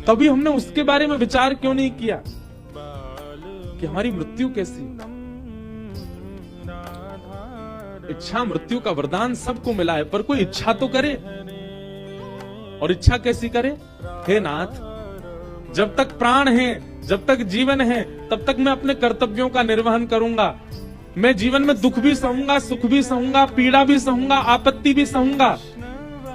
कभी हमने उसके बारे में विचार क्यों नहीं किया कि हमारी मृत्यु कैसी? इच्छा मृत्यु का वरदान सबको मिला है, पर कोई इच्छा तो करे। और इच्छा कैसी करे? हे नाथ, जब तक प्राण है, जब तक जीवन है, तब तक मैं अपने कर्तव्यों का निर्वहन करूंगा। मैं जीवन में दुख भी सहूंगा, सुख भी सहूंगा, पीड़ा भी सहूंगा, आपत्ति भी सहूंगा।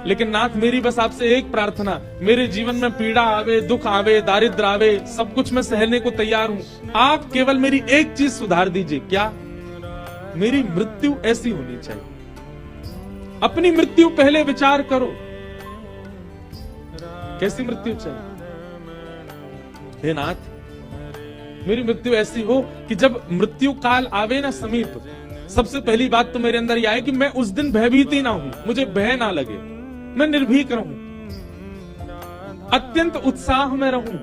लेकिन नाथ, मेरी बस आपसे एक प्रार्थना, मेरे जीवन में पीड़ा आवे, दुख आवे, दारिद्र आवे, सब कुछ मैं सहने को तैयार हूं। आप केवल मेरी एक चीज सुधार दीजिए। क्या? मेरी मृत्यु ऐसी होनी चाहिए। अपनी मृत्यु पहले विचार करो, कैसी मृत्यु चाहिए? हे नाथ, मेरी मृत्यु ऐसी हो कि जब मृत्यु काल आवे ना समीप, सबसे पहली बात तो मेरे अंदर यह आए कि मैं उस दिन भयभीत ही ना हूं, मुझे भय ना लगे, मैं निर्भीक रहूं, अत्यंत उत्साह में रहूं।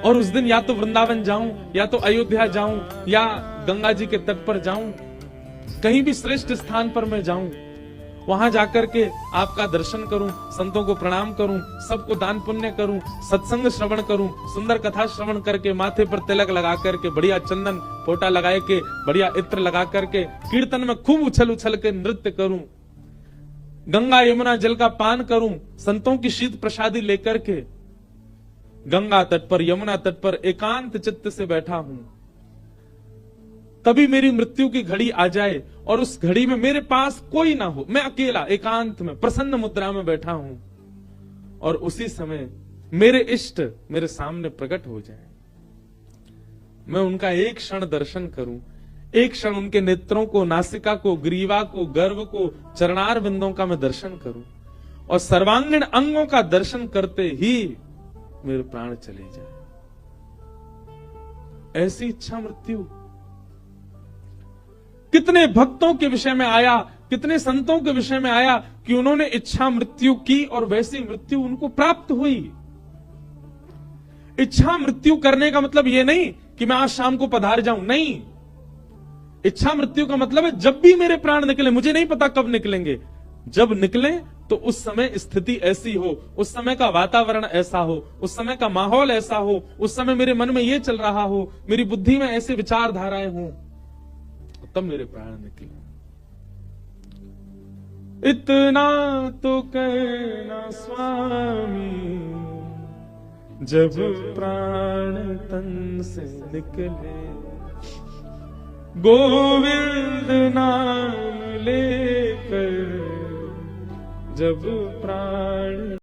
और उस दिन या तो वृंदावन जाऊं, या तो अयोध्या जाऊं, या गंगा जी के तट पर जाऊं, कहीं भी श्रेष्ठ स्थान पर मैं जाऊं, वहां जाकर के आपका दर्शन करूं, संतों को प्रणाम करूं, सबको दान पुण्य करूं, सत्संग श्रवण करूं, सुंदर कथा श्रवण करके, माथे पर तिलक लगा करके, बढ़िया चंदन पोटा लगाए के, बढ़िया इत्र लगा करके, कीर्तन में खूब उछल उछल के नृत्य करूं, गंगा यमुना जल का पान करूं, संतों की शीत प्रसादी लेकर के गंगा तट पर, यमुना तट पर एकांत चित्त से बैठा हूं। तभी मेरी मृत्यु की घड़ी आ जाए और उस घड़ी में मेरे पास कोई ना हो, मैं अकेला एकांत में प्रसन्न मुद्रा में बैठा हूं, और उसी समय मेरे इष्ट मेरे सामने प्रकट हो जाए। मैं उनका एक क्षण दर्शन करूं, एक क्षण उनके नेत्रों को, नासिका को, ग्रीवा को, गर्भ को, चरणार बिंदों का मैं दर्शन करूं, और सर्वांगीण अंगों का दर्शन करते ही मेरे प्राण चले जाए। ऐसी इच्छा मृत्यु कितने भक्तों के विषय में आया, कितने संतों के विषय में आया कि उन्होंने इच्छा मृत्यु की और वैसी मृत्यु उनको प्राप्त हुई। इच्छा मृत्यु करने का मतलब यह नहीं कि मैं आज शाम को पधार जाऊं, नहीं। इच्छा मृत्यु का मतलब है जब भी मेरे प्राण निकले, मुझे नहीं पता कब निकलेंगे, जब निकले तो उस समय स्थिति ऐसी हो, उस समय का वातावरण ऐसा हो, उस समय का माहौल ऐसा हो, उस समय मेरे मन में ये चल रहा हो, मेरी बुद्धि में ऐसे विचारधाराएं हो, तब मेरे प्राण निकले। इतना तो कहना स्वामी, जब प्राण तन से निकले, गोविंद नाम लेकर जब प्राण